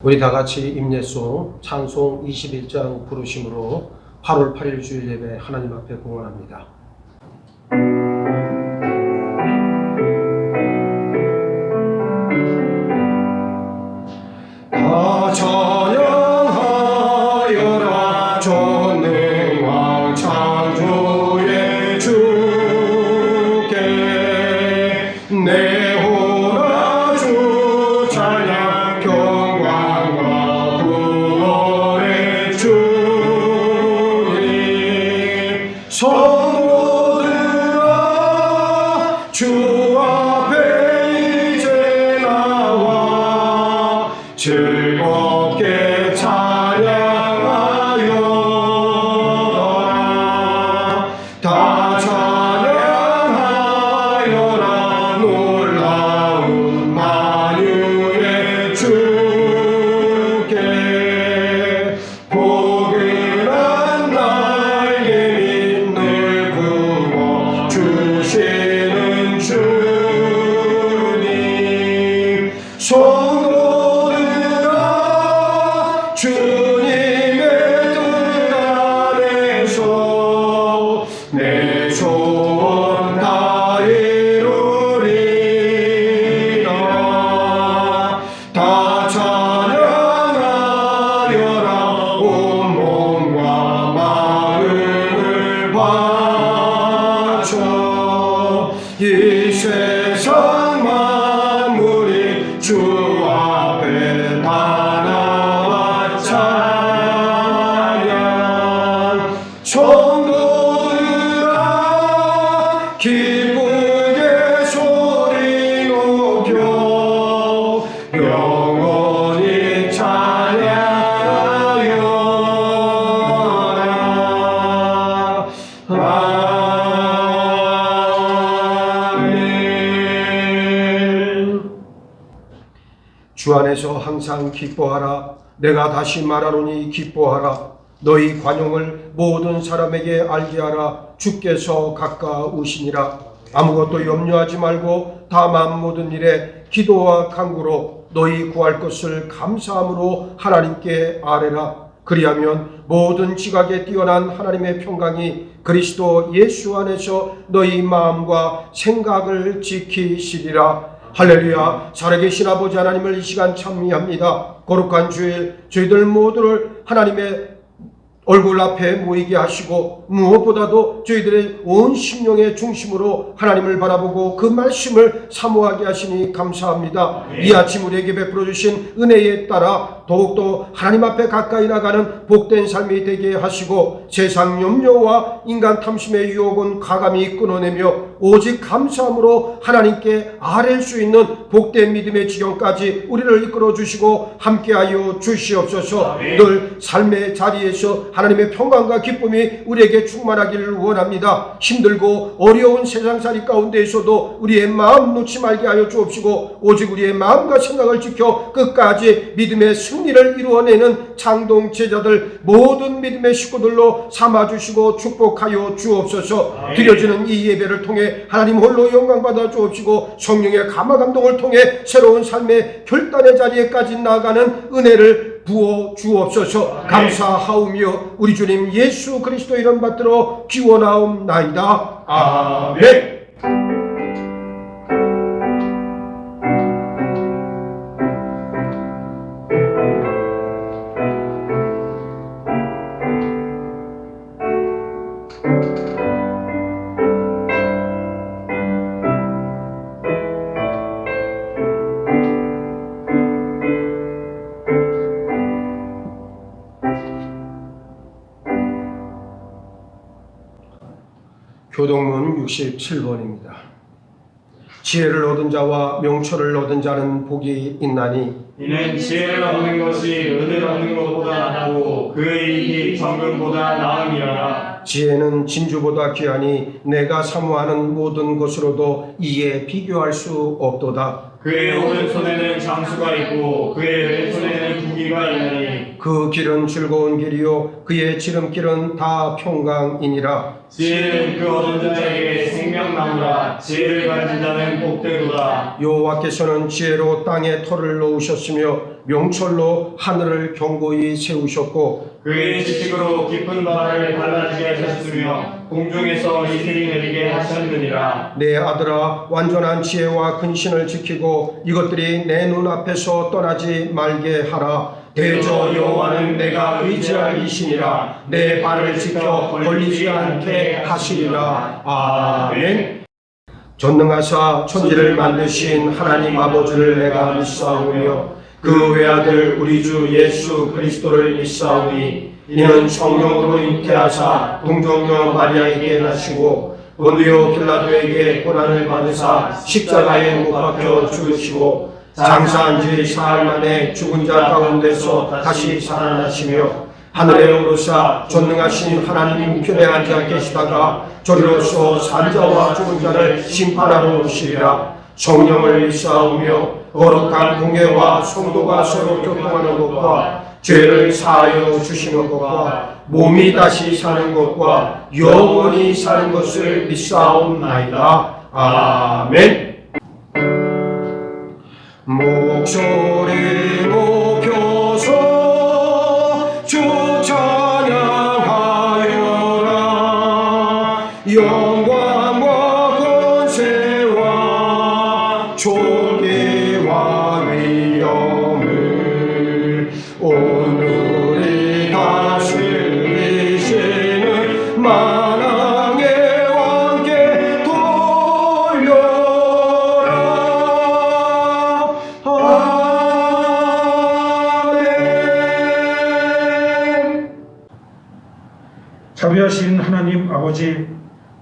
우리 다 같이 임예송 찬송 21장 부르심으로 8월 8일 주일 예배 하나님 앞에 공헌합니다. 다 찬양하여라 전능왕 창조의 주께 내호라 주 찬양 평강과 구원의 주님 성도들아 주 앞에 이제 나와 즐겁게 찬양하여라 다 찬양하여라 놀라운 만유의 주께 포근한 날개 밑늘 부어 주시는 주님 성도들아 주님의 뜻 안에서 내 소원 다 이루리라 다 찬양하여라 온 몸과 마음을 바쳐 이 세상 만물이 주 앞에 다 나와 찬양 성도들아 기쁘게 소리 높여 영원히 찬양하여라 아멘. 주 안에서 항상 기뻐하라. 내가 다시 말하노니 기뻐하라. 너희 관용을 모든 사람에게 알게 하라. 주께서 가까우시니라. 아무것도 염려하지 말고 다만 모든 일에 기도와 간구로 너희 구할 것을 감사함으로 하나님께 아뢰라. 그리하면 모든 지각에 뛰어난 하나님의 평강이 그리스도 예수 안에서 너희 마음과 생각을 지키시리라. 할렐루야. 살아계신 아버지 하나님을 이 시간 찬미합니다. 거룩한 주일 저희들 모두를 하나님의 얼굴 앞에 모이게 하시고 무엇보다도 저희들의 온 심령의 중심으로 하나님을 바라보고 그 말씀을 사모하게 하시니 감사합니다. 이 아침 우리에게 베풀어 주신 은혜에 따라 더욱더 하나님 앞에 가까이 나가는 복된 삶이 되게 하시고 세상 염려와 인간 탐심의 유혹은 가감히 끊어내며 오직 감사함으로 하나님께 아뢰 수 있는 복된 믿음의 지경까지 우리를 이끌어 주시고 함께하여 주시옵소서. 늘 삶의 자리에서 하나님의 평강과 기쁨이 우리에게 충만하기를 원합니다. 힘들고 어려운 세상살이 가운데에서도 우리의 마음 놓지 말게 하여 주옵시고 오직 우리의 마음과 생각을 지켜 끝까지 믿음의 승리를 이루어내는 창동 제자들 모든 믿음의 식구들로 삼아주시고 축복하여 주옵소서. 드려지는 이 예배를 통해 하나님 홀로 영광받아 주옵시고 성령의 감화 감동을 통해 새로운 삶의 결단의 자리에까지 나아가는 은혜를 부어 주옵소서. 감사하오며 우리 주님 예수 그리스도 이름 받들어 기원하옵나이다. 아멘. 교동문 67번입니다. 지혜를 얻은 자와 명철을 얻은 자는 복이 있나니 이는 지혜를 얻는 것이 은을 얻는 것보다 낫고 그의 이익이 정금보다 나음이라. 지혜는 진주보다 귀하니 내가 사모하는 모든 것으로도 이에 비교할 수 없도다. 그의 오른손에는 장수가 있고 그의 왼손에는 부귀가 있나니 그 길은 즐거운 길이요 그의 지름길은 다 평강이니라. 지혜는 그 얻은 자에게 생명나무라. 지혜를 가진 자는 복되도다. 여호와께서는 지혜로 땅에 터를 놓으셨으며 명철로 하늘을 견고히 세우셨고 그의 지식으로 깊은 바다를 갈라지게 하셨으며 공중에서 이슬이 내리게 하셨느니라. 내 아들아 완전한 지혜와 근신을 지키고 이것들이 내 눈앞에서 떠나지 말게 하라. 대저 여호와는 내가 의지할 이신이라. 내 발을 지켜 걸리지 않게 하시리라. 아멘. 전능하사 천지를 만드신 하나님 아버지를 내가 믿사오며 그 외아들 우리 주 예수 그리스도를 믿사오니 이는 성령으로 잉태하사 동정녀 마리아에게 나시고 본디오 빌라도에게 고난을 받으사 십자가에 못 박혀 죽으시고 장사한 지 사흘 만에 죽은 자 가운데서 다시 살아나시며 하늘에 오르사 전능하신 하나님 우편에 앉아 계시다가 저리로서 산자와 죽은 자를 심판하러 오시리라. 성령을 믿사오며 거룩한 공예와 성도가 서로 교통하는 것과 죄를 사하여 주시는 것과 몸이 다시 사는 것과 영원히 사는 것을 믿사옵나이다. 아멘. 목소리 높여서 주 찬양하여라. 영광과 권세와 존귀와 위엄을 오늘이 다스리시는 만왕의 왕께 돌려라. 아멘. 자비하신 하나님 아버지,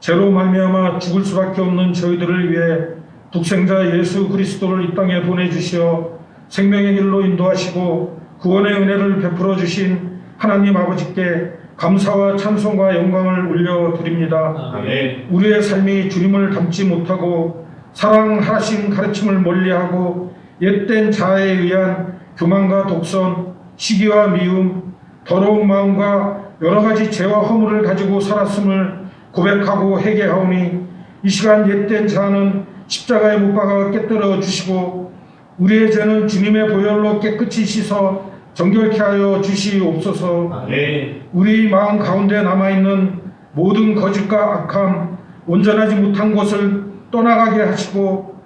죄로 말미암아 죽을 수밖에 없는 저희들을 위해 독생자 예수 그리스도를 이 땅에 보내주시어 생명의 길로 인도하시고 구원의 은혜를 베풀어 주신 하나님 아버지께 감사와 찬송과 영광을 올려드립니다. 아멘. 우리의 삶이 주님을 닮지 못하고 사랑하신 가르침을 멀리하고 옛된 자아에 의한 교만과 독선, 시기와 미움, 더러운 마음과 여러 가지 죄와 허물을 가지고 살았음을 고백하고 회개하오니 이 시간 옛된 자는 십자가에 못 박아 깨뜨려 주시고 우리의 죄는 주님의 보혈로 깨끗이 씻어 정결케 하여 주시옵소서. 아멘. 우리 마음 가운데 남아있는 모든 거짓과 악함, 온전하지 못한 것을 떠나가게 하시고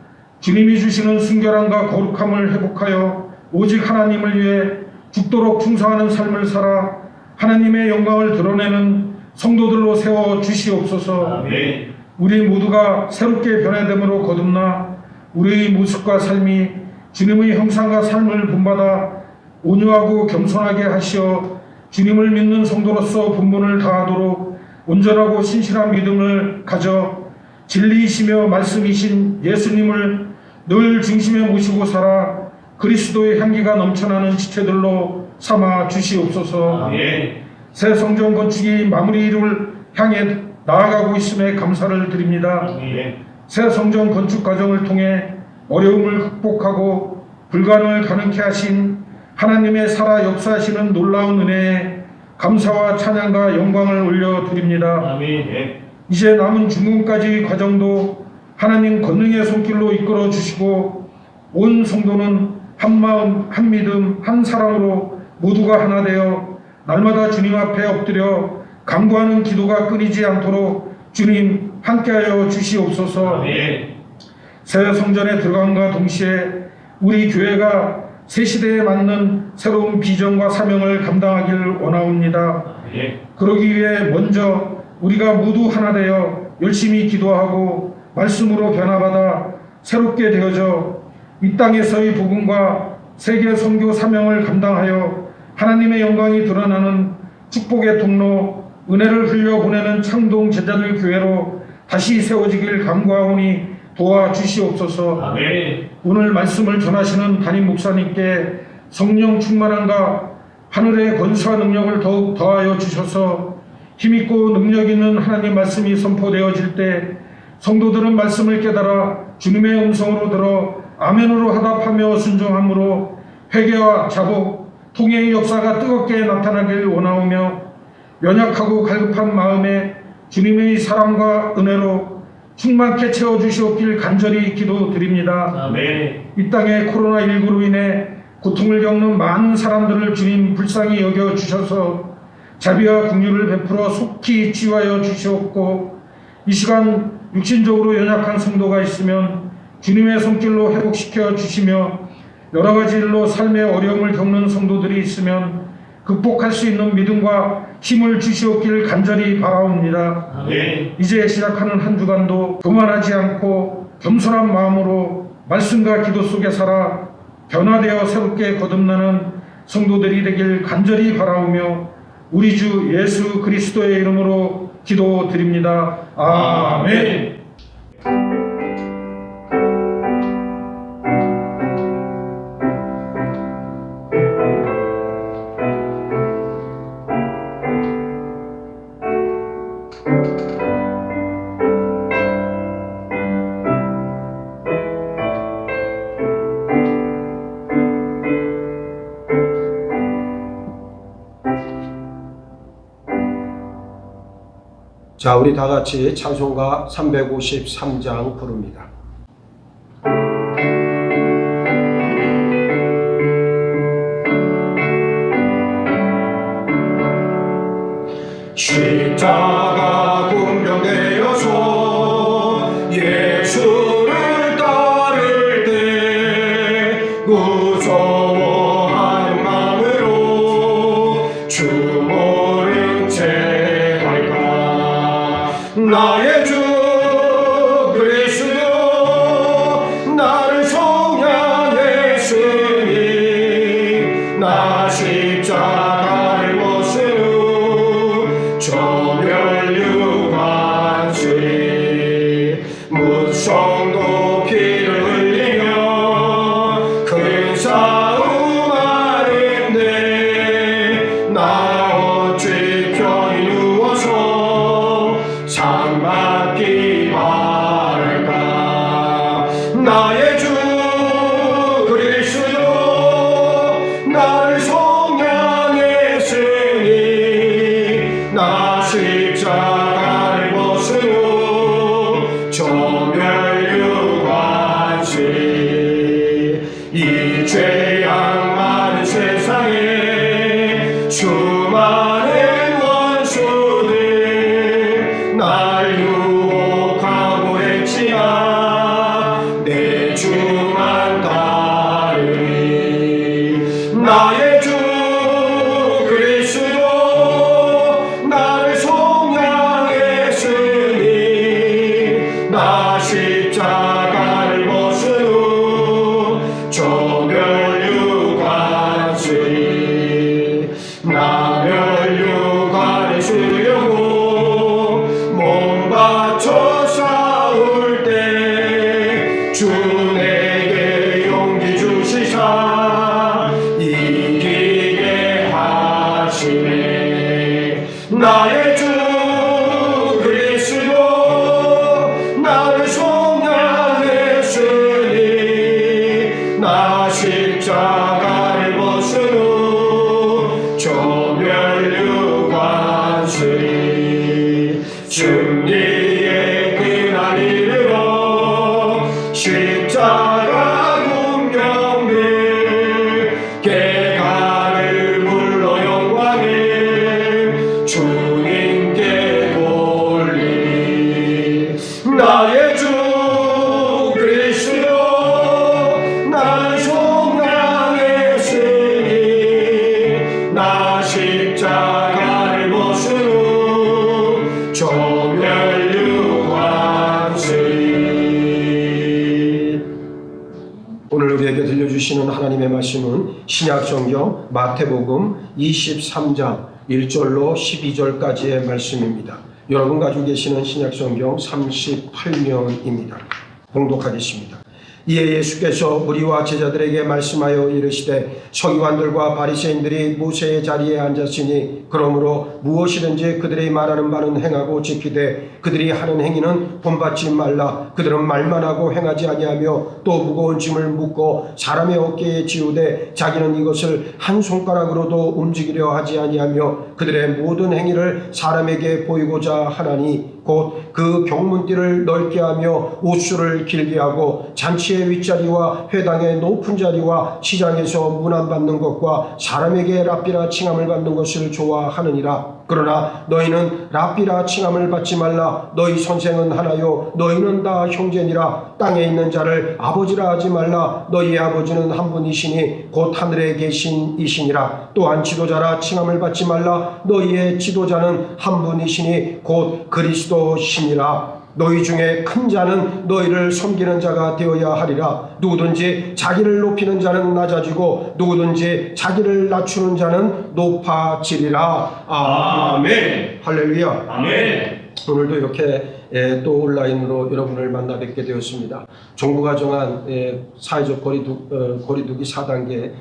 주님이 주시는 순결함과 거룩함을 회복하여 오직 하나님을 위해 죽도록 충성하는 삶을 살아 하나님의 영광을 드러내는 성도들로 세워 주시옵소서. 아멘. 우리 모두가 새롭게 변화됨으로 거듭나 우리의 모습과 삶이 주님의 형상과 삶을 본받아 온유하고 겸손하게 하시어 주님을 믿는 성도로서 본분을 다하도록 온전하고 신실한 믿음을 가져 진리이시며 말씀이신 예수님을 늘 중심에 모시고 살아 그리스도의 향기가 넘쳐나는 지체들로 삼아 주시옵소서. 아멘. 새 성전 건축이 마무리를 향해 나아가고 있음에 감사를 드립니다. 아멘. 새 성전 건축 과정을 통해 어려움을 극복하고 불가능을 가능케 하신 하나님의 살아 역사하시는 놀라운 은혜에 감사와 찬양과 영광을 올려드립니다. 아멘. 이제 남은 중금까지 과정도 하나님 권능의 손길로 이끌어 주시고 온 성도는 한 마음, 한 믿음, 한 사랑으로 모두가 하나 되어 날마다 주님 앞에 엎드려 간구하는 기도가 끊이지 않도록 주님 함께하여 주시옵소서. 아멘. 새 성전에 들어간과 동시에 우리 교회가 새 시대에 맞는 새로운 비전과 사명을 감당하기를 원하옵니다. 아멘. 그러기 위해 먼저 우리가 모두 하나 되어 열심히 기도하고 말씀으로 변화받아 새롭게 되어져 이 땅에서의 복음과 세계 선교 사명을 감당하여 하나님의 영광이 드러나는 축복의 통로, 은혜를 흘려보내는 창동 제자들 교회로 다시 세워지길 간구하오니 도와주시옵소서. 아멘. 오늘 말씀을 전하시는 담임 목사님께 성령 충만함과 하늘의 권세와 능력을 더욱 더하여 주셔서 힘있고 능력 있는 하나님 말씀이 선포되어질 때 성도들은 말씀을 깨달아 주님의 음성으로 들어 아멘으로 화답하며 순종함으로 회개와 자복, 통회의 역사가 뜨겁게 나타나길 원하오며 연약하고 갈급한 마음에 주님의 사랑과 은혜로 충만케 채워주시옵길 간절히 기도드립니다. 아멘. 이 땅의 코로나19로 인해 고통을 겪는 많은 사람들을 주님 불쌍히 여겨 주셔서 자비와 긍휼을 베풀어 속히 치유하여 주시옵고, 이 시간 육신적으로 연약한 성도가 있으면 주님의 손길로 회복시켜 주시며, 여러 가지 일로 삶의 어려움을 겪는 성도들이 있으면 극복할 수 있는 믿음과 힘을 주시옵길 간절히 바라옵니다. 아멘. 이제 시작하는 한 주간도 교만하지 않고 겸손한 마음으로 말씀과 기도 속에 살아 변화되어 새롭게 거듭나는 성도들이 되길 간절히 바라오며, 우리 주 예수 그리스도의 이름으로 기도드립니다. 아멘. 자, 우리 다 같이 찬송가 353장 부릅니다. 십자가 군병되어서 예수를 따를 때 무서워하는 마음으로 주 모른 채 갈까. 나의 주 그리스도 나를 성량했으니 나 십자가를 벗으므 저멸류관수리. 무성도 피를 흘리며 큰 싸움하는데 나 어찌 편히 누워서 상 받기 바랄까. 나의 주 그리스도 나를 성량했으니 나 십자가를 벗으므 저멸류관수리. 이 죄악 많은 세상에 수많은 원수들 날 유혹하고 했지만 내 주만 따르니. 나의 주 그리스도 나를 성량했으니 나 십자가를 벗으므 저멸류관수리. 나 멸류관을 쓰려고 몸 바쳐 싸울 때 주 내게 용기 주시사 이기게 하시네. 나의 주 그리스도 나를 성량했으니 나 십자가를 벗으므 저멸류관수리. 승리의 그날 이르러 십자가 군병들 개가를 불러 영광을 주님께 돌리니. 나의 주 그리스도 나를 성량했으니 나 십자가를 벗으므 저멸류관수리. 오늘 우리에게 들려주시는 하나님의 말씀은 신약성경 마태복음 23장 1절로 12절까지의 말씀입니다. 여러분 가지고 계시는 신약성경 38면입니다. 봉독하겠습니다. 이에 예수께서 무리와 제자들에게 말씀하여 이르시되 서기관들과 바리새인들이 모세의 자리에 앉았으니 그러므로 무엇이든지 그들이 말하는 바는 행하고 지키되 그들이 하는 행위는 본받지 말라. 그들은 말만 하고 행하지 아니하며 또 무거운 짐을 묻고 사람의 어깨에 지우되 자기는 이것을 한 손가락으로도 움직이려 하지 아니하며 그들의 모든 행위를 사람에게 보이고자 하나니 곧 그 경문띠를 넓게 하며 옷수를 길게 하고 잔치의 윗자리와 회당의 높은 자리와 시장에서 문안받는 것과 사람에게 랍비라 칭함을 받는 것을 좋아하느니라. 그러나 너희는 랍비라 칭함을 받지 말라. 너희 선생은 하나요 너희는 다 형제니라. 땅에 있는 자를 아버지라 하지 말라. 너희의 아버지는 한 분이시니 곧 하늘에 계신 이시니라. 또한 지도자라 칭함을 받지 말라. 너희의 지도자는 한 분이시니 곧 그리스도시니라. 너희 중에 큰 자는 너희를 섬기는 자가 되어야 하리라. 누구든지 자기를 높이는 자는 낮아지고 누구든지 자기를 낮추는 자는 높아지리라. 아멘. 할렐루야. 아멘. 오늘도 이렇게 또 온라인으로 여러분을 만나 뵙게 되었습니다. 정부가 정한 사회적 거리두기 4단계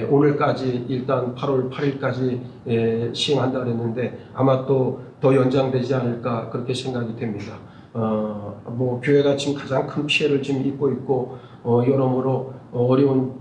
오늘까지 일단 8월 8일까지 시행한다 그랬는데 아마 또 더 연장되지 않을까 그렇게 생각이 됩니다. 교회가 지금 가장 큰 피해를 지금 입고 있고 여러모로 어려운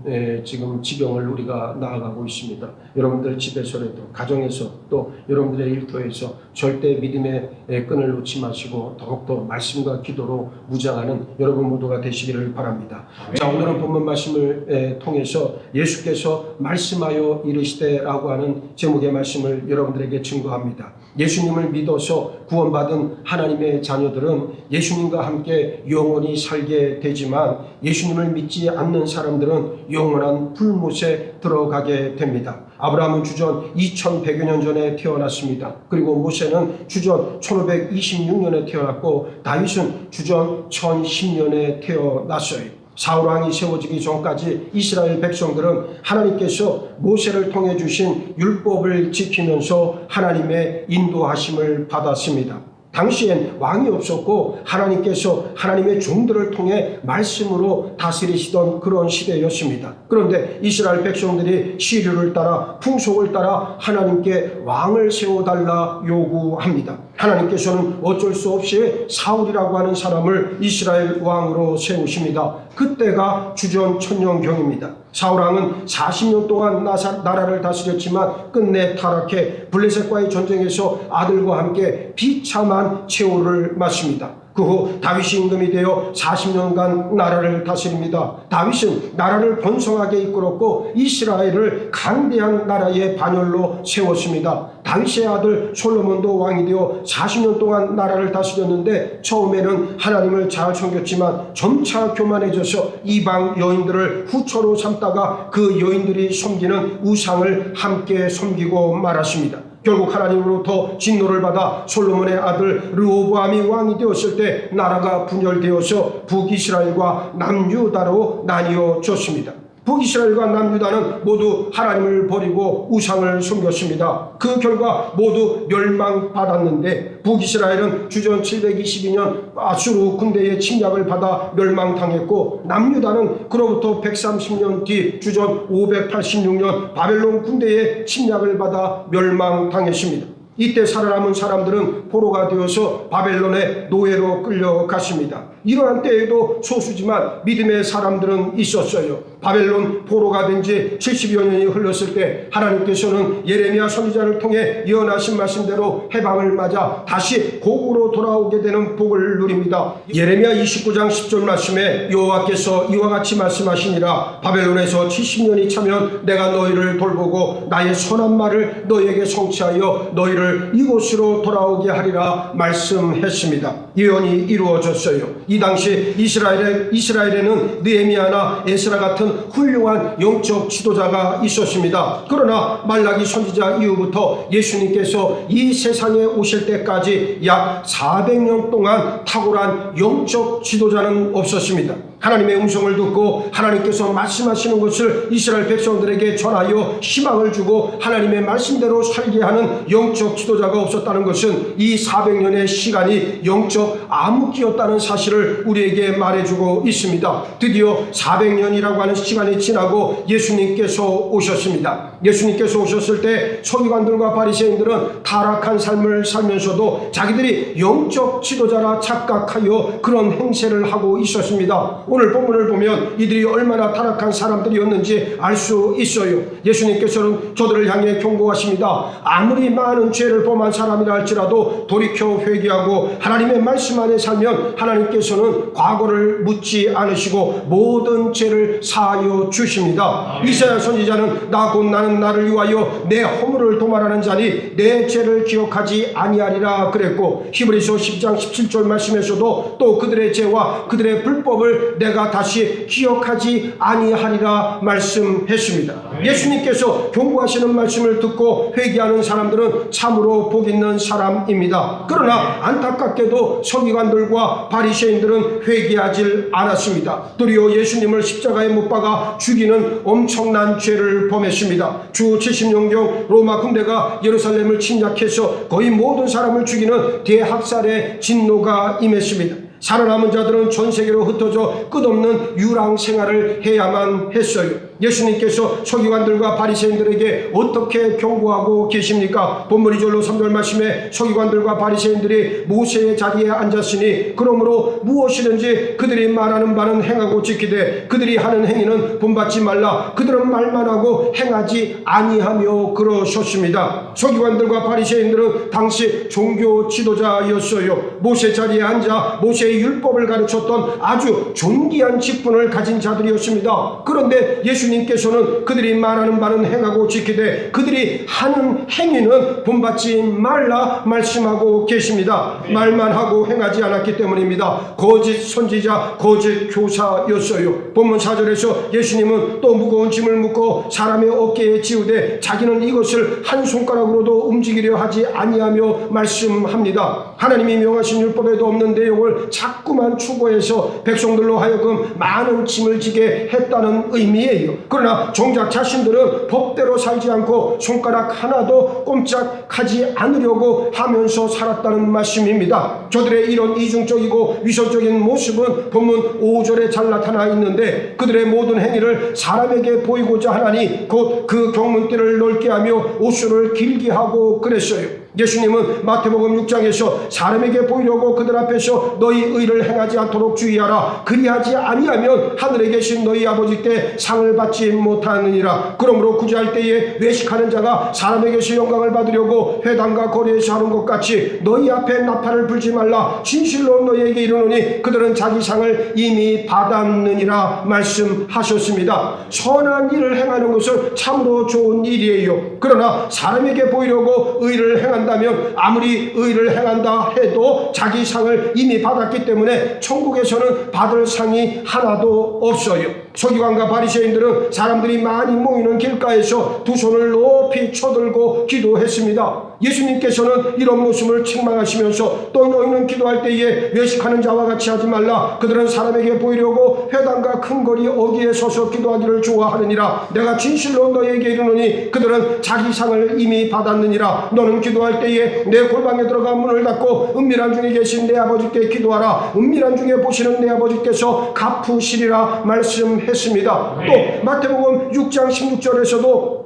지금 지경을 우리가 나아가고 있습니다. 여러분들 집에서라도 가정에서 또 여러분들의 일터에서 절대 믿음의 끈을 놓지 마시고 더욱더 말씀과 기도로 무장하는 여러분 모두가 되시기를 바랍니다. 자, 오늘은 본문 말씀을 통해서 예수께서 말씀하여 이르시되라고 하는 제목의 말씀을 여러분들에게 증거합니다. 예수님을 믿어서 구원받은 하나님의 자녀들은 예수님과 함께 영원히 살게 되지만 예수님을 믿지 않는 사람들은 영원한 불못에 들어가게 됩니다. 아브라함은 주전 2100여 년 전에 태어났습니다. 그리고 모세는 주전 1526년에 태어났고 다윗은 주전 1010년에 태어났어요. 사울왕이 세워지기 전까지 이스라엘 백성들은 하나님께서 모세를 통해 주신 율법을 지키면서 하나님의 인도하심을 받았습니다. 당시엔 왕이 없었고 하나님께서 하나님의 종들을 통해 말씀으로 다스리시던 그런 시대였습니다. 그런데 이스라엘 백성들이 시류를 따라 풍속을 따라 하나님께 왕을 세워달라 요구합니다. 하나님께서는 어쩔 수 없이 사울이라고 하는 사람을 이스라엘 왕으로 세우십니다. 그때가 주전 1000년경입니다. 사울왕은 40년 동안 나라를 다스렸지만 끝내 타락해 블레셋과의 전쟁에서 아들과 함께 비참한 최후를 맞습니다. 그 후 다윗이 임금이 되어 40년간 나라를 다스립니다. 다윗은 나라를 번성하게 이끌었고 이스라엘을 강대한 나라의 반열로 세웠습니다. 다윗의 아들 솔로몬도 왕이 되어 40년 동안 나라를 다스렸는데 처음에는 하나님을 잘 섬겼지만 점차 교만해져서 이방 여인들을 후처로 삼다가 그 여인들이 섬기는 우상을 함께 섬기고 말았습니다. 결국 하나님으로부터 진노를 받아 솔로몬의 아들 르호보암이 왕이 되었을 때 나라가 분열되어서 북이스라엘과 남유다로 나뉘어졌습니다. 북이스라엘과 남유다는 모두 하나님을 버리고 우상을 섬겼습니다. 그 결과 모두 멸망받았는데 북이스라엘은 주전 722년 아수르 군대의 침략을 받아 멸망당했고 남유다는 그로부터 130년 뒤 주전 586년 바벨론 군대의 침략을 받아 멸망당했습니다. 이때 살아남은 사람들은 포로가 되어서 바벨론의 노예로 끌려갔습니다. 이러한 때에도 소수지만 믿음의 사람들은 있었어요. 바벨론 포로가 된 지 70여 년이 흘렀을 때 하나님께서는 예레미야 선지자를 통해 예언하신 말씀대로 해방을 맞아 다시 고국으로 돌아오게 되는 복을 누립니다. 예레미야 29장 10절 말씀에 여호와께서 이와 같이 말씀하시니라. 바벨론에서 70년이 차면 내가 너희를 돌보고 나의 선한 말을 너희에게 성취하여 너희를 이곳으로 돌아오게 하리라 말씀했습니다. 예언이 이루어졌어요. 이 당시 이스라엘에는 느헤미야나 에스라 같은 훌륭한 영적 지도자가 있었습니다. 그러나 말라기 선지자 이후부터 예수님께서 이 세상에 오실 때까지 약 400년 동안 탁월한 영적 지도자는 없었습니다. 하나님의 음성을 듣고 하나님께서 말씀하시는 것을 이스라엘 백성들에게 전하여 희망을 주고 하나님의 말씀대로 살게 하는 영적 지도자가 없었다는 것은 이 400년의 시간이 영적 암흑기였다는 사실을 우리에게 말해주고 있습니다. 드디어 400년이라고 하는 시간이 지나고 예수님께서 오셨습니다. 예수님께서 오셨을 때 서기관들과 바리새인들은 타락한 삶을 살면서도 자기들이 영적 지도자라 착각하여 그런 행세를 하고 있었습니다. 오늘 본문을 보면 이들이 얼마나 타락한 사람들이었는지 알 수 있어요. 예수님께서는 저들을 향해 경고하십니다. 아무리 많은 죄를 범한 사람이라 할지라도 돌이켜 회개하고 하나님의 말씀 안에 살면 하나님께서는 과거를 묻지 않으시고 모든 죄를 사하여 주십니다. 이사야 선지자는 나 곧 나는 나를 위하여 내 허물을 도말하는 자니 내 죄를 기억하지 아니하리라 그랬고, 히브리서 10장 17절 말씀에서도 또 그들의 죄와 그들의 불법을 내가 다시 기억하지 아니하리라 말씀했습니다. 예수님께서 경고하시는 말씀을 듣고 회개하는 사람들은 참으로 복 있는 사람입니다. 그러나 안타깝게도 서기관들과 바리새인들은 회개하지 않았습니다. 도리어 예수님을 십자가에 못 박아 죽이는 엄청난 죄를 범했습니다. 주 70년경 로마 군대가 예루살렘을 침략해서 거의 모든 사람을 죽이는 대학살의 진노가 임했습니다. 살아남은 자들은 전 세계로 흩어져 끝없는 유랑 생활을 해야만 했어요. 예수님께서 서기관들과 바리새인들에게 어떻게 경고하고 계십니까? 본문 2절로 3절 말씀에 서기관들과 바리새인들이 모세의 자리에 앉았으니 그러므로 무엇이든지 그들이 말하는 바는 행하고 지키되 그들이 하는 행위는 본받지 말라. 그들은 말만 하고 행하지 아니하며 그러셨습니다. 서기관들과 바리새인들은 당시 종교 지도자였어요. 모세 자리에 앉아 모세의 율법을 가르쳤던 아주 존귀한 직분을 가진 자들이었습니다. 그런데 예수님께서는 그들이 말하는 바는 행하고 지키되 그들이 하는 행위는 본받지 말라 말씀하고 계십니다. 말만 하고 행하지 않았기 때문입니다. 거짓 선지자, 거짓 교사였어요. 본문 4절에서 예수님은 또 무거운 짐을 묶어 사람의 어깨에 지우되 자기는 이것을 한 손가락으로도 움직이려 하지 아니하며 말씀합니다. 하나님이 명하신 율법에도 없는 내용을 자꾸만 추구해서 백성들로 하여금 많은 짐을 지게 했다는 의미예요. 그러나 정작 자신들은 법대로 살지 않고 손가락 하나도 꼼짝하지 않으려고 하면서 살았다는 말씀입니다. 저들의 이런 이중적이고 위선적인 모습은 본문 5절에 잘 나타나 있는데 그들의 모든 행위를 사람에게 보이고자 하나니 곧 그 경문띠를 넓게 하며 옷수를 길게 하고 그랬어요. 예수님은 마태복음 6장에서 사람에게 보이려고 그들 앞에서 너희 의를 행하지 않도록 주의하라. 그리하지 아니하면 하늘에 계신 너희 아버지께 상을 받지 못하느니라. 그러므로 구제할 때에 외식하는 자가 사람에게서 영광을 받으려고 회당과 거리에서 하는 것 같이 너희 앞에 나팔을 불지 말라. 진실로 너희에게 이르노니 그들은 자기 상을 이미 받았느니라 말씀하셨습니다. 선한 일을 행하는 것은 참으로 좋은 일이에요. 그러나 사람에게 보이려고 의를 행한다면 아무리 의를 행한다 해도 자기 상을 이미 받았기 때문에 천국에서는 받을 상이 하나도 없어요. 서기관과 바리새인들은 사람들이 많이 모이는 길가에서 두 손을 높이 쳐들고 기도했습니다. 예수님께서는 이런 모습을 책망하시면서 또 너희는 기도할 때에 외식하는 자와 같이 하지 말라. 그들은 사람에게 보이려고 회당과 큰 거리 어귀에 서서 기도하기를 좋아하느니라. 내가 진실로 너희에게 이르노니 그들은 자기 상을 이미 받았느니라. 너는 기도할 때에 내 골방에 들어가 문을 닫고 은밀한 중에 계신 내 아버지께 기도하라. 은밀한 중에 보시는 내 아버지께서 갚으시리라 말씀했습니다. 또 마태복음 6장 16절에서도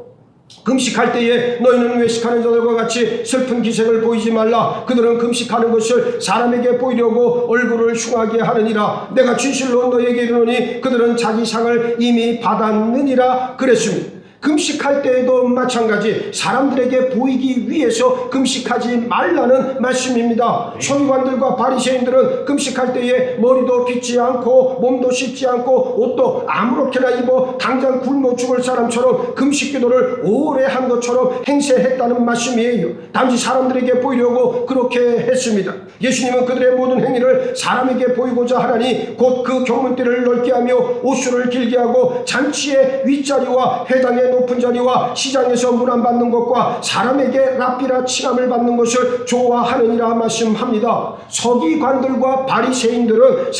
금식할 때에 너희는 외식하는 자들과 같이 슬픈 기색을 보이지 말라. 그들은 금식하는 것을 사람에게 보이려고 얼굴을 흉하게 하느니라. 내가 진실로 너희에게 이르노니 그들은 자기 상을 이미 받았느니라 그랬습니다. 금식할 때에도 마찬가지 사람들에게 보이기 위해서 금식하지 말라는 말씀입니다. 서기관들과 바리새인들은 금식할 때에 머리도 빗지 않고 몸도 씻지 않고 옷도 아무렇게나 입어 당장 굶어 죽을 사람처럼 금식 기도를 오래 한 것처럼 행세했다는 말씀이에요. 단지 사람들에게 보이려고 그렇게 했습니다. 예수님은 그들의 모든 행위를 사람에게 보이고자 하나니 곧 그 경문띠를 넓게 하며 옷수를 길게 하고 잔치의 윗자리와 회당의 높은 자리와 시장에서 문안 받는 것과 사람에게 랍비라 칭함을 받는 것을 좋아하느니라 말씀합니다. 서기관들과 바리새인들은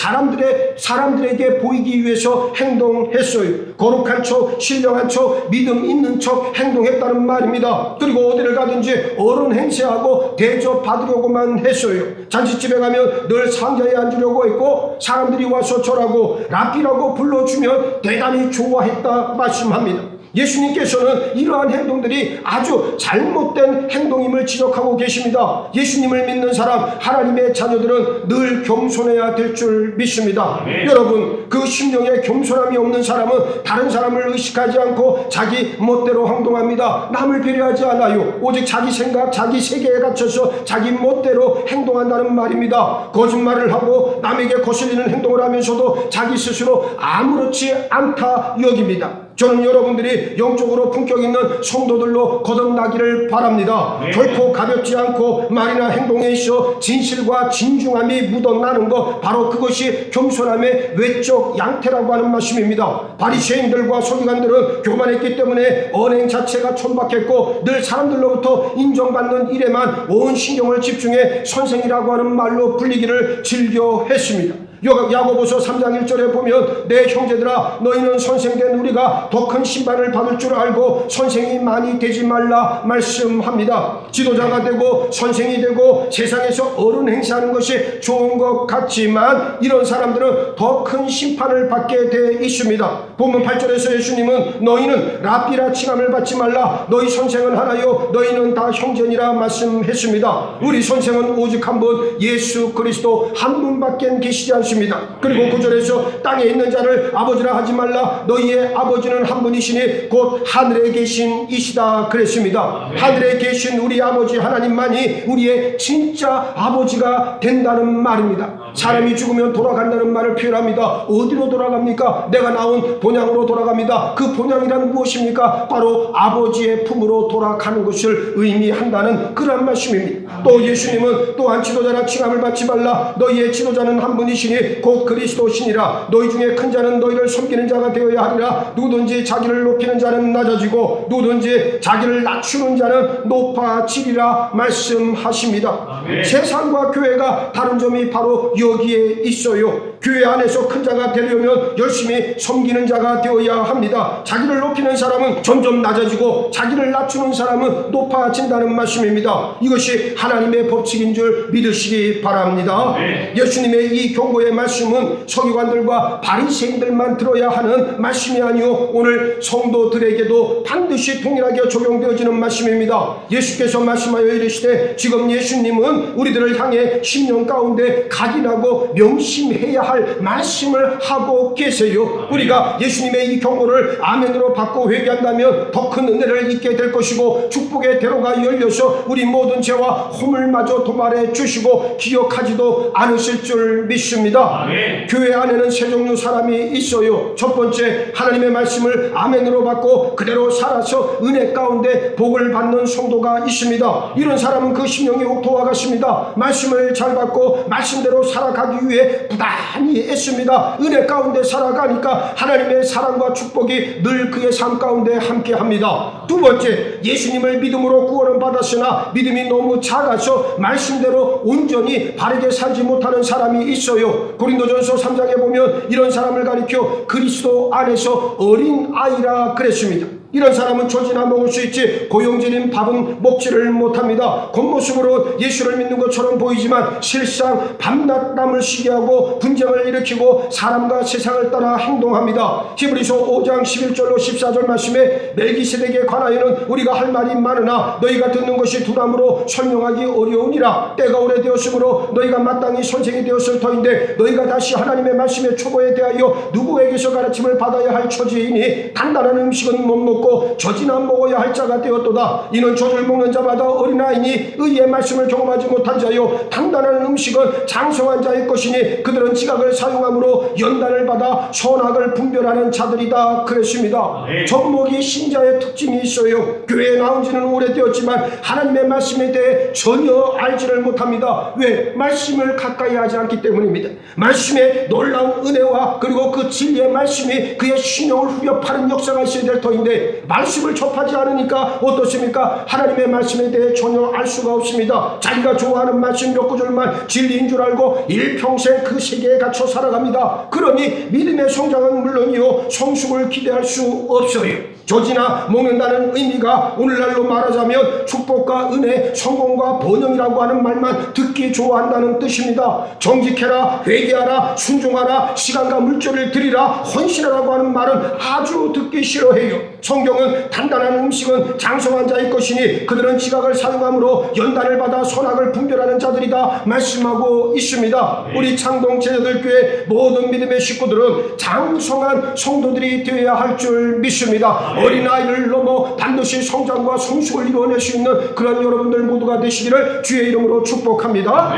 사람들에게 보이기 위해서 행동했어요. 거룩한 척, 신령한 척, 믿음 있는 척 행동했다는 말입니다. 그리고 어디를 가든지 어른 행세하고 대접받으려고만 했어요. 잔치집에 가면 늘 상자에 앉으려고 했고 사람들이 와서 절하고 랍비라고 불러주면 대단히 좋아했다 말씀합니다. 예수님께서는 이러한 행동들이 아주 잘못된 행동임을 지적하고 계십니다. 예수님을 믿는 사람, 하나님의 자녀들은 늘 겸손해야 될 줄 믿습니다. 여러분, 그 심령에 겸손함이 없는 사람은 다른 사람을 의식하지 않고 자기 멋대로 행동합니다. 남을 배려하지 않아요. 오직 자기 생각, 자기 세계에 갇혀서 자기 멋대로 행동한다는 말입니다. 거짓말을 하고 남에게 거슬리는 행동을 하면서도 자기 스스로 아무렇지 않다 여깁니다. 저는 여러분들이 영적으로 품격 있는 성도들로 거듭나기를 바랍니다. 결코 가볍지 않고 말이나 행동에 있어 진실과 진중함이 묻어나는 것, 바로 그것이 겸손함의 외적 양태라고 하는 말씀입니다. 바리새인들과 서기관들은 교만했기 때문에 언행 자체가 촌박했고 늘 사람들로부터 인정받는 일에만 온 신경을 집중해 선생이라고 하는 말로 불리기를 즐겨했습니다. 야고보서 3장 1절에 보면 내 형제들아 너희는 선생된 우리가 더 큰 심판을 받을 줄 알고 선생이 많이 되지 말라 말씀합니다. 지도자가 되고 선생이 되고 세상에서 어른 행세하는 것이 좋은 것 같지만 이런 사람들은 더 큰 심판을 받게 돼 있습니다. 본문 8절에서 예수님은 너희는 랍비라 칭함을 받지 말라, 너희 선생은 하나요 너희는 다 형제니라 말씀했습니다. 우리 선생은 오직 한 분, 예수 그리스도 한 분밖에 계시지 않습니다. 그리고 9절에서 땅에 있는 자를 아버지라 하지 말라, 너희의 아버지는 한 분이시니 곧 하늘에 계신 이시다 그랬습니다. 하늘에 계신 우리 아버지 하나님만이 우리의 진짜 아버지가 된다는 말입니다. 사람이 죽으면 돌아간다는 말을 표현합니다. 어디로 돌아갑니까? 내가 나온 본향으로 돌아갑니다. 그 본향이란 무엇입니까? 바로 아버지의 품으로 돌아가는 것을 의미한다는 그런 말씀입니다. 또 예수님은 또한 지도자라 칭함을 받지 말라, 너희의 지도자는 한 분이시니 곧 그리스도시니라. 너희 중에 큰 자는 너희를 섬기는 자가 되어야 하리라. 누구든지 자기를 높이는 자는 낮아지고 누구든지 자기를 낮추는 자는 높아지리라 말씀하십니다. 세상과 교회가 다른 점이 바로 여기에 있어요. 교회 안에서 큰 자가 되려면 열심히 섬기는 자가 되어야 합니다. 자기를 높이는 사람은 점점 낮아지고 자기를 낮추는 사람은 높아진다는 말씀입니다. 이것이 하나님의 법칙인 줄 믿으시기 바랍니다. 예수님의 이 경고의 말씀은 서기관들과 바리새인들만 들어야 하는 말씀이 아니요 오늘 성도들에게도 반드시 동일하게 적용되어지는 말씀입니다. 예수께서 말씀하여 이르시되 지금 예수님은 우리들을 향해 심령 가운데 각인하고 명심해야 할 말씀을 하고 계세요. 우리가 예수님의 이 경고를 아멘으로 받고 회개한다면 더 큰 은혜를 잊게 될 것이고 축복의 대로가 열려서 우리 모든 죄와 허물마저 도말해 주시고 기억하지도 않으실 줄 믿습니다. 교회 안에는 세 종류 사람이 있어요. 첫 번째, 하나님의 말씀을 아멘으로 받고 그대로 살아서 은혜 가운데 복을 받는 성도가 있습니다. 이런 사람은 그 심령이 옥토와 같습니다. 말씀을 잘 받고 말씀대로 살아가기 위해 부단히 애씁니다. 은혜 가운데 살아가니까 하나님의 사랑과 축복이 늘 그의 삶 가운데 함께합니다. 두 번째, 예수님을 믿음으로 구원을 받았으나 믿음이 너무 작아서 말씀대로 온전히 바르게 살지 못하는 사람이 있어요. 고린도전서 3장에 보면 이런 사람을 가리켜 그리스도 안에서 어린 아이라 그랬습니다. 이런 사람은 조지나 먹을 수 있지 고용질인 밥은 먹지를 못합니다. 겉모습으로 예수를 믿는 것처럼 보이지만 실상 밤낮 땀을 쉬게 하고 분쟁을 일으키고 사람과 세상을 따라 행동합니다. 히브리서 5장 11절로 14절 말씀에 멜기세덱에 관하여는 우리가 할 말이 많으나 너희가 듣는 것이 두람으로 설명하기 어려우니라. 때가 오래되었으므로 너희가 마땅히 선생이 되었을 터인데 너희가 다시 하나님의 말씀의 초보에 대하여 누구에게서 가르침을 받아야 할 처지이니 단단한 음식은 못 먹고 젖이나 먹어야 할 자가 되었도다. 이는 젖을 먹는 자마다 어린아이니 의의 말씀을 경험하지 못한 자요 단단한 음식은 장성한 자의 것이니 그들은 지각을 사용함으로 연단을 받아 선악을 분별하는 자들이다 그랬습니다. 접목이 신자의 특징이 있어요. 교회에 나온 지는 오래되었지만 하나님의 말씀에 대해 전혀 알지를 못합니다. 왜? 말씀을 가까이 하지 않기 때문입니다. 말씀의 놀라운 은혜와 그리고 그 진리의 말씀이 그의 신령을 후벼 파는 역사가 있어야 될 터인데 말씀을 접하지 않으니까 어떻습니까? 하나님의 말씀에 대해 전혀 알 수가 없습니다. 자기가 좋아하는 말씀 몇 구절만 진리인 줄 알고 일평생 그 세계에 갇혀 살아갑니다. 그러니 믿음의 성장은 물론이요 성숙을 기대할 수 없어요. 젖이나 먹는다는 의미가 오늘날로 말하자면 축복과 은혜, 성공과 번영이라고 하는 말만 듣기 좋아한다는 뜻입니다. 정직해라, 회개하라, 순종하라, 시간과 물질을 드리라, 헌신하라고 하는 말은 아주 듣기 싫어해요. 성경은 단단한 음식은 장성한 자의 것이니 그들은 지각을 사용함으로 연단을 받아 선악을 분별하는 자들이다 말씀하고 있습니다. 우리 창동 제자들교회 모든 믿음의 식구들은 장성한 성도들이 되어야 할 줄 믿습니다. 어린아이를 넘어 반드시 성장과 성숙을 이루어낼 수 있는 그런 여러분들 모두가 되시기를 주의 이름으로 축복합니다.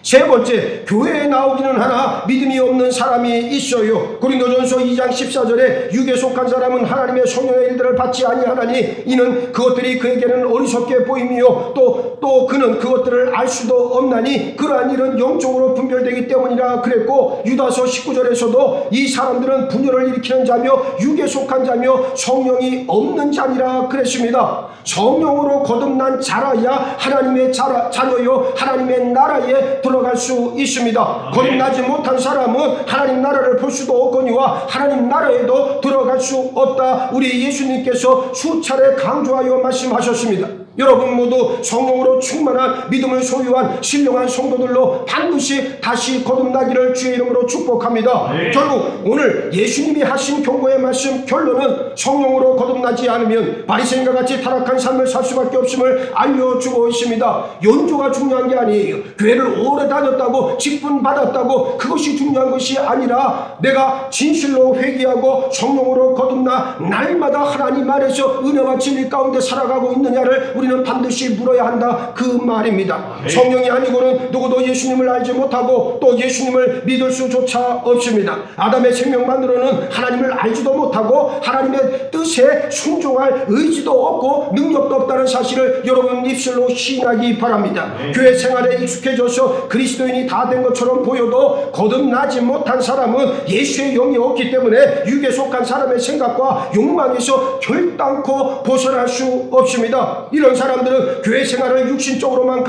세 번째, 교회에 나오기는 하나 믿음이 없는 사람이 있어요. 고린도전서 2장 14절에 육에 속한 사람은 하나님의 성령의 일들을 받지 아니하나니 이는 그것들이 그에게는 어리석게 보임이요 또 그는 그것들을 알 수도 없나니 그러한 일은 영적으로 분별되기 때문이라 그랬고, 유다서 19절에서도 이 사람들은 분열을 일으키는 자며 육에 속한 자며 성령이 없는 자니라 그랬습니다. 성령으로 거듭난 자라야 하나님의 자녀요 하나님의 나라에 들어갈 수 있습니다. 거듭나지 못한 사람은 하나님 나라를 볼 수도 없거니와 하나님 나라에도 들어갈 수 없다. 우리 예수님께서 수차례 강조하여 말씀하셨습니다. 여러분 모두 성령으로 충만한 믿음을 소유한 신령한 성도들로 반드시 다시 거듭나기를 주의 이름으로 축복합니다. 결국 오늘 예수님이 하신 경고의 말씀 결론은 성령으로 거듭나지 않으면 바리새인과 같이 타락한 삶을 살 수밖에 없음을 알려주고 있습니다. 연주가 중요한 게 아니에요. 교회를 오래 다녔다고 직분 받았다고 그것이 중요한 것이 아니라 내가 진실로 회개하고 성령으로 거듭나 날마다 하나님 안에서 은혜와 진리 가운데 살아가고 있느냐를 우리는 반드시 물어야 한다 그 말입니다. 성령이 아니고는 누구도 예수님을 알지 못하고 또 예수님을 믿을 수조차 없습니다. 아담의 생명만으로는 하나님을 알지도 못하고 하나님의 뜻에 순종할 의지도 없고 능력도 없다는 사실을 여러분 입술로 시인하기 바랍니다. 교회 생활에 익숙해져서 그리스도인이 다 된 것처럼 보여도 거듭나지 못한 사람은 예수의 영이 없기 때문에 육에 속한 사람의 생각과 욕망에서 결단코 벗어날 수 없습니다. 이런 사람들은 교회 생활을 육신적으로만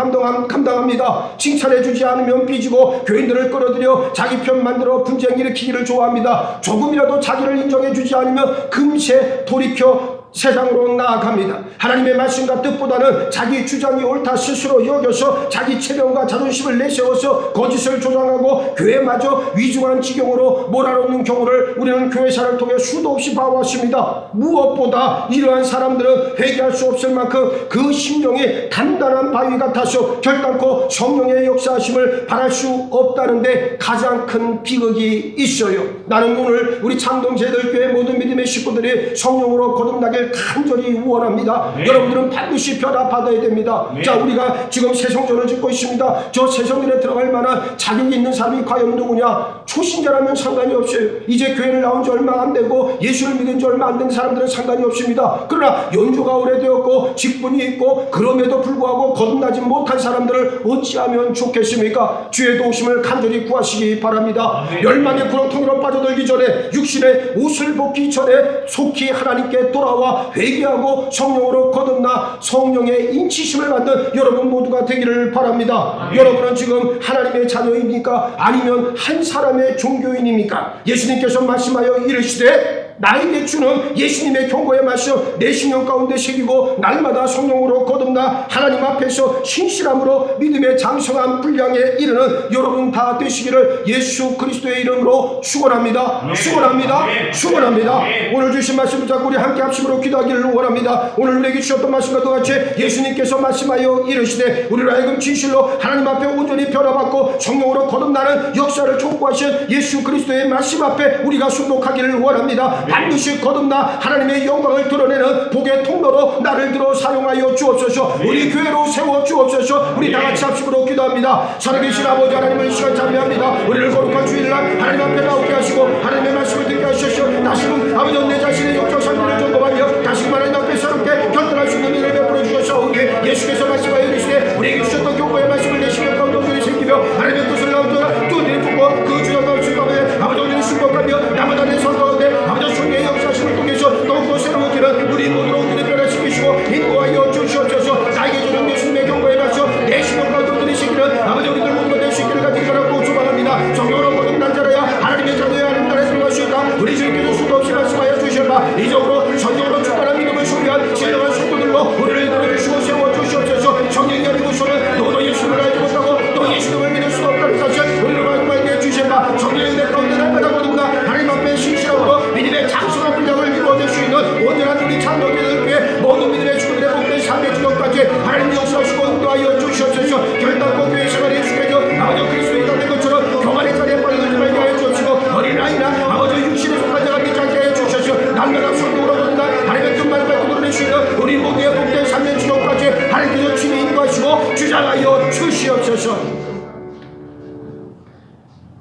감당합니다. 칭찬해주지 않으면 삐지고 교인들을 끌어들여 자기 편 만들어 분쟁 일으키기를 좋아합니다. 조금이라도 자기를 인정해주지 않으면 금세 돌이켜 세상으로 나아갑니다. 하나님의 말씀과 뜻보다는 자기 주장이 옳다 스스로 여겨서 자기 체면과 자존심을 내세워서 거짓을 조장하고 교회마저 위중한 지경으로 몰아넣는 경우를 우리는 교회사를 통해 수도 없이 봐왔습니다. 무엇보다 이러한 사람들은 회개할 수 없을 만큼 그 심령이 단단한 바위 같아서 결단코 성령의 역사하심을 바랄 수 없다는데 가장 큰 비극이 있어요. 나는 오늘 우리 창동제들교회 모든 믿음의 식구들이 성령으로 거듭나길 간절히 원합니다. 여러분들은 반드시 변화받아야 됩니다. 자, 우리가 지금 새성전을 짓고 있습니다. 저 새성전에 들어갈 만한 자격이 있는 사람이 과연 누구냐? 초신자라면 상관이 없어요. 이제 교회를 나온 지 얼마 안 되고 예수를 믿은 지 얼마 안 된 사람들은 상관이 없습니다. 그러나 연주가 오래되었고 직분이 있고 그럼에도 불구하고 거듭나지 못한 사람들을 어찌하면 좋겠습니까? 주의 도우심을 간절히 구하시기 바랍니다. 멸망의 구렁텅이로 빠져들기 전에 육신의 옷을 벗기 전에 속히 하나님께 돌아와 회개하고 성령으로 거듭나 성령의 인치심을 받는 여러분 모두가 되기를 바랍니다. 여러분은 지금 하나님의 자녀입니까? 아니면 한 사람의 종교인입니까? 예수님께서 말씀하여 이르시되 나에게 주는 예수님의 경고의 말씀 내 심령 가운데 새기고 날마다 성령으로 거듭나 하나님 앞에서 신실함으로 믿음의 장성한 분량에 이르는 여러분 다 되시기를 예수 그리스도의 이름으로 축원합니다. 축원합니다. 오늘 주신 말씀 붙잡고 우리 함께 합심으로 기도하기를 원합니다. 오늘 우리에게 주셨던 말씀과 똑같이 예수님께서 말씀하여 이르시되 우리로 하여금 진실로 하나님 앞에 온전히 변화받고 성령으로 거듭나는 역사를 촉구하신 예수 그리스도의 말씀 앞에 우리가 순복하기를 원합니다. 반드시 거듭나 하나님의 영광을 드러내는 복의 통로로 나를 들어 사용하여 주옵소서. 우리 교회로 세워 주옵소서. 우리 다같이 합심으로 기도합니다. 살아계신 아버지 하나님을 이 시간 찬미합니다. 우리를 거룩한 주일날 하나님 앞에 나오게 하시고 하나님의 말씀을 듣게 하시옵소서. 다시금 아버지 내 자신의 영적 상태를 점검하며 다시금 하나님 앞에 새롭게 결단할 수 있는 일을 베풀어 주셔서 예수께서 말씀하여 이르시되 우리에게 주셨던 경고의 말씀을 내 심령 가운데 온전히 새기며 하나님의 뜻을 나오도록 뚜드리 품고 그 주장과 주장에 아버지 온전히 순복하며 나보다 내 손 가운데 아버지 성령의 역사심을 통해서 더욱더 새로워지는 우리 모두로 온전히 변화시키시고 인도하여 주시옵소서. 나에게 주는 예수님의 경고의 말씀 내 심령 가운데 온전히 새기는 아버지 우리들 모두가 될 수 있기를 간절히 소망합니다. 성령으로 거듭난 자라야 하나님의 자녀의 하나님 나라에 들어갈 수 있다. 우리 주님께서 수도 없이 말씀하여 주시옵소서. 이적으로 성령으로 충만한 믿음을 주옵소서.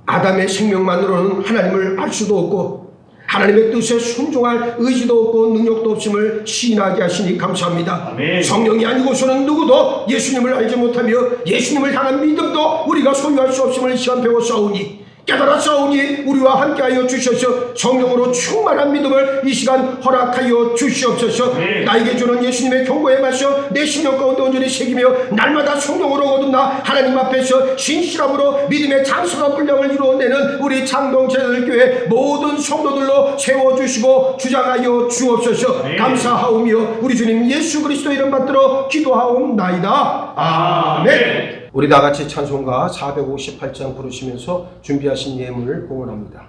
아담의 생명만으로는 하나님을 알 수도 없고 하나님의 뜻에 순종할 의지도 없고 능력도 없음을 시인하게 하시니 감사합니다. 아멘. 성령이 아니고서는 누구도 예수님을 알지 못하며 예수님을 향한 믿음도 우리가 소유할 수 없음을 이 시간 배웠사오니 깨달았사오니 우리와 함께하여 주셔서 성령으로 충만한 믿음을 이 시간 허락하여 주시옵소서. 네. 나에게 주는 예수님의 경고에 맞서 내 심령 가운데 온전히 새기며 날마다 성령으로 거듭나 하나님 앞에서 신실함으로 믿음의 장성한 분량을 이루어내는 우리 창동제자들교회 모든 성도들로 세워주시고 주장하여 주옵소서. 네. 감사하오며 우리 주님 예수 그리스도 이름 받들어 기도하옵나이다. 아멘. 우리 다 같이 찬송가 458장 부르시면서 준비하신 예물을 봉헌합니다.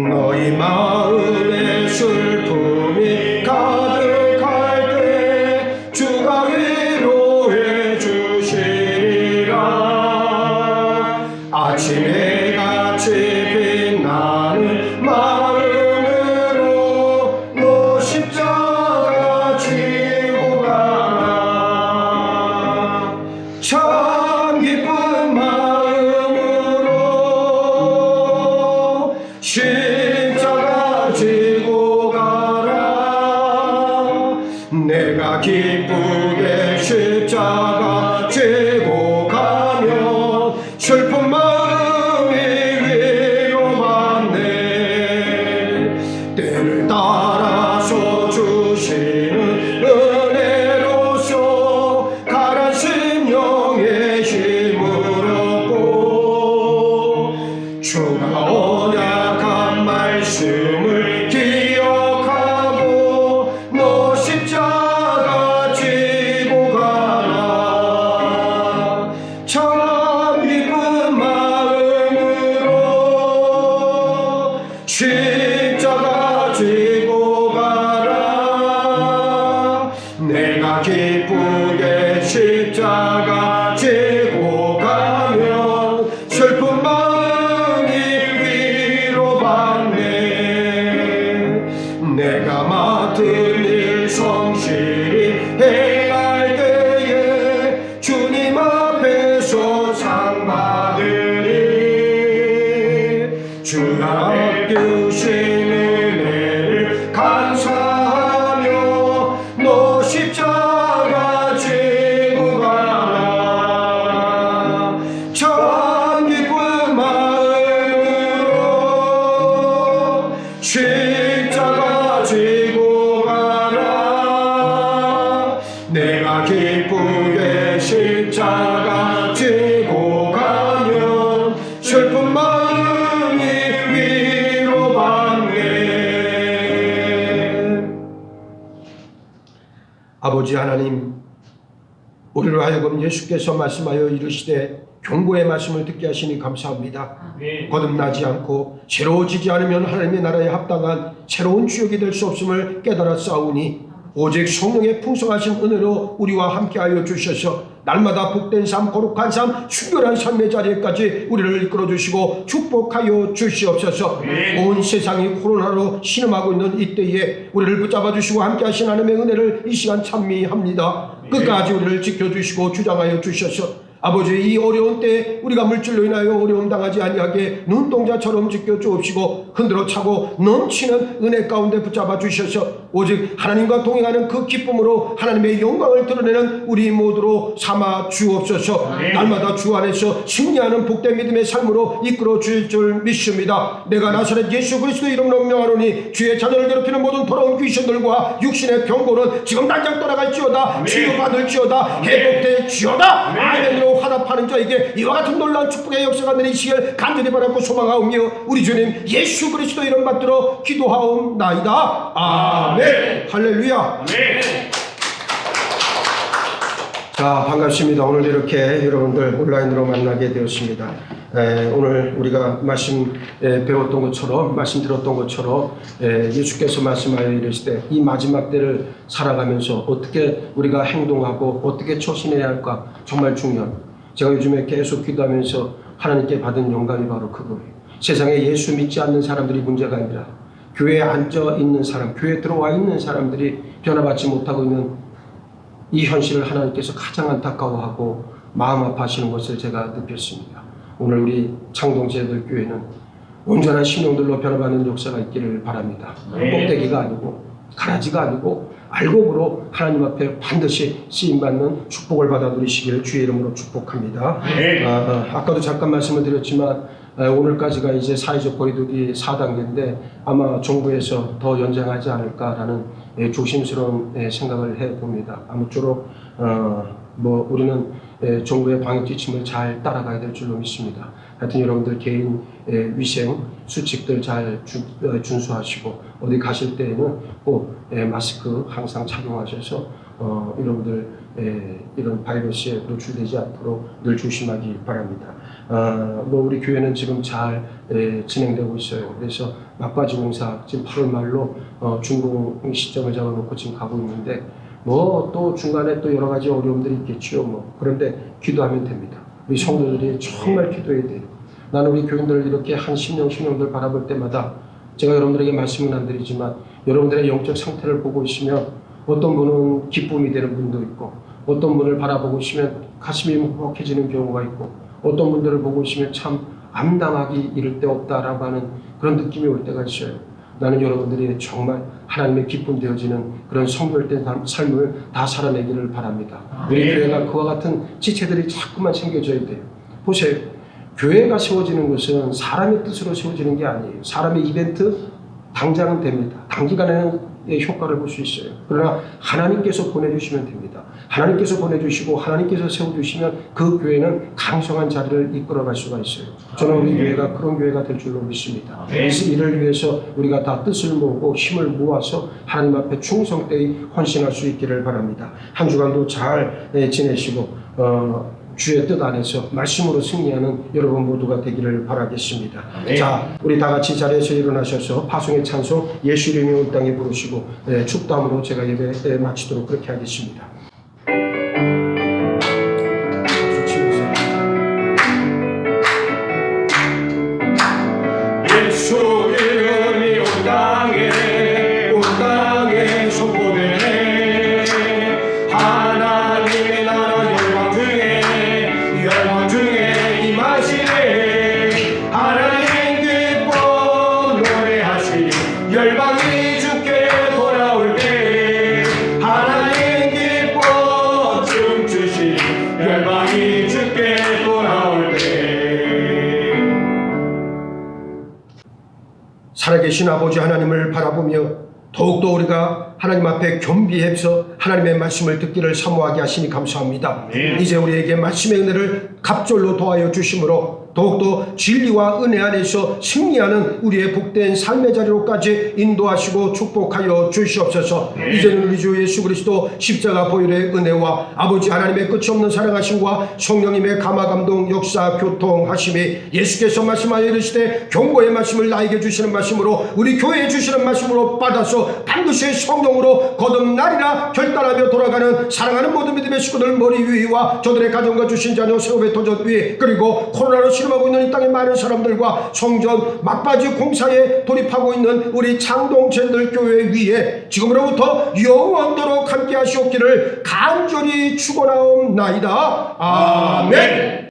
너희 마음에 슬픔이 가득할 때 주가 위로해 주시리라. 아침에 같이 빛나는 마음으로 너 십자가 지고 가라. 참 기쁜 마음으로 십자가 지고 가라. 내가 기쁘게 십자가 지고 가면 슬픈 마음이 위로받네. 때를 따라서 주시는 은혜로서 가란 심령의 힘을 얻고 주가 언약한 말씀을 기억하고 너 십자가 지고 가라. 참 기쁜 마음으로 십자가 지고 가라. 내가 기쁘게 십자가 지고 가면 슬픈 마음이 위로받네. 내가 맡은 일 성실히 행할 때에 주님 앞에서 상 받으리. 주가 주신 은혜를 감사하며 너 십자가 지고 가라. 참 기쁜 마음으로 십자가 지고 가라. 내가 기쁘게 십자가 지고 가면 슬픈 마음이 위로받네. 아버지 하나님, 우리로 하여금 예수께서 말씀하여 이르시되 경고의 말씀을 듣게 하시니 감사합니다. 네. 거듭나지 않고 새로워지지 않으면 하나님의 나라에 합당한 새로운 주역이 될 수 없음을 깨달았사오니 오직 성령의 풍성하신 은혜로 우리와 함께하여 주셔서 날마다 복된 삶, 거룩한 삶, 순결한 삶의 자리에까지 우리를 이끌어주시고 축복하여 주시옵소서. 온 세상이 코로나로 신음하고 있는 이때에 우리를 붙잡아 주시고 함께하신 하나님의 은혜를 이 시간 찬미합니다. 끝까지 우리를 지켜주시고 주장하여 주셔서 아버지 이 어려운 때에 우리가 물질로 인하여 어려움 당하지 아니하게 눈동자처럼 지켜 주옵시고 흔들어 차고 넘치는 은혜 가운데 붙잡아 주셔서 오직 하나님과 동행하는 그 기쁨으로 하나님의 영광을 드러내는 우리 모두로 삼아 주옵소서. 날마다 주 안에서 승리하는 복된 믿음의 삶으로 이끌어 주실 줄 믿습니다. 내가 나사렛 예수 그리스도 이름으로 명하노니 주의 자녀를 괴롭히는 모든 더러운 귀신들과 육신의 병고는 지금 당장 떠나갈지어다. 치유받을지어다. 회복될지어다. 아멘으로 화답하는 자에게 이와 같은 놀라운 축복의 역사가 내리시길 간절히 바라고 소망하오며 우리 주님 예수 그리스도 이름 받들어 기도하옵나이다. 아멘. 할렐루야. 자, 반갑습니다. 오늘 이렇게 여러분들 온라인으로 만나게 되었습니다. 오늘 우리가 말씀 배웠던 것처럼 말씀 들었던 것처럼 예수께서 말씀하여 이르시되 이 마지막 때를 살아가면서 어떻게 우리가 행동하고 어떻게 처신해야 할까 정말 중요합니다. 제가 요즘에 계속 기도하면서 하나님께 받은 영감이 바로 그거예요. 세상에 예수 믿지 않는 사람들이 문제가 아니라 교회에 앉아 있는 사람, 교회에 들어와 있는 사람들이 변화받지 못하고 있는 이 현실을 하나님께서 가장 안타까워하고 마음 아파하시는 것을 제가 느꼈습니다. 오늘 우리 창동제들교회는 온전한 심령들로 변화받는 역사가 있기를 바랍니다. 꼭대기가 아니고 가라지가 아니고 알곡으로 하나님 앞에 반드시 쓰임받는 축복을 받아 누리시기를 주의 이름으로 축복합니다. 아까도 잠깐 말씀을 드렸지만 오늘까지가 이제 사회적 거리두기 4단계인데 아마 정부에서 더 연장하지 않을까라는 조심스러운 생각을 해봅니다. 아무쪼록 우리는 정부의 방역 지침을 잘 따라가야 될 줄로 믿습니다. 하여튼 여러분들 개인 위생 수칙들 잘 준수하시고 어디 가실 때에는 꼭 마스크 항상 착용하셔서 여러분들 이런 바이러스에 노출되지 않도록 늘 조심하기 바랍니다. 우리 교회는 지금 잘 진행되고 있어요. 그래서 막바지 공사 지금 8월 말로 준공 시점을 잡아놓고 지금 가고 있는데 또 중간에 또 여러 가지 어려움들이 있겠지요. 그런데 기도하면 됩니다. 우리 성도들이 정말 기도해야 돼요. 나는 우리 교인들 이렇게 한 10년들 바라볼 때마다 제가 여러분들에게 말씀은 안 드리지만 여러분들의 영적 상태를 보고 있으면 어떤 분은 기쁨이 되는 분도 있고 어떤 분을 바라보고 있으면 가슴이 먹먹해지는 경우가 있고 어떤 분들을 보고 있으면 참 암담하기 이를 데 없다라고 하는 그런 느낌이 올 때가 있어요. 나는 여러분들이 정말 하나님의 기쁨 되어지는 그런 성결된 삶을 다 살아내기를 바랍니다. 우리 교회가 그와 같은 지체들이 자꾸만 생겨져야 돼요. 보세요. 교회가 세워지는 것은 사람의 뜻으로 세워지는 게 아니에요. 사람의 이벤트 당장은 됩니다. 단기간에는 효과를 볼 수 있어요. 그러나 하나님께서 보내주시면 됩니다. 하나님께서 보내주시고 하나님께서 세워주시면 그 교회는 강성한 자리를 이끌어갈 수가 있어요. 저는 우리 교회가 그런 교회가 될 줄로 믿습니다. 그래서 이를 위해서 우리가 다 뜻을 모으고 힘을 모아서 하나님 앞에 충성되이 헌신할 수 있기를 바랍니다. 한 주간도 잘 지내시고 주의 뜻 안에서 말씀으로 승리하는 여러분 모두가 되기를 바라겠습니다. 자, 우리 다 같이 자리에서 일어나셔서 파송의 찬송 예수 이름이 온 땅에 부르시고 축담으로 제가 예배 마치도록 그렇게 하겠습니다. 예수 이름이 온 땅에 선포되네. 하나님의 나라 열방 중에 임하시네. 하나님 기뻐 노래하시니 열방이 주께 돌아올 때 하나님 기뻐 춤추시니 열방이 주께 돌아올 때. 살아계신 아버지 하나님을 바라보며 더욱더 우리가 하나님 앞에 겸비해서 하나님의 말씀을 듣기를 사모하게 하시니 감사합니다. 이제 우리에게 말씀의 은혜를 갑절로 더하여 주심으로 더욱더 진리와 은혜 안에서 승리하는 우리의 복된 삶의 자리로까지 인도하시고 축복하여 주시옵소서. 이제는 우리 주 예수 그리스도 십자가 보혈의 은혜와 아버지 하나님의 끝이 없는 사랑하심과 성령님의 감화감동 역사 교통하심이 예수께서 말씀하여 이르시되 경고의 말씀을 나에게 주시는 말씀으로 우리 교회에 주시는 말씀으로 받아서 반드시 성령으로 거듭나리라 결단하며 돌아가는 사랑하는 모든 믿음의 식구들 머리 위와 저들의 가정과 주신 자녀 세업의 도전 위에 그리고 코로나로 하고 있는 이 땅의 많은 사람들과 성전 막바지 공사에 돌입하고 있는 우리 창동제들 교회 위에 지금으로부터 영원토록 함께 하시옵기를 간절히 축원하옵나이다. 아멘.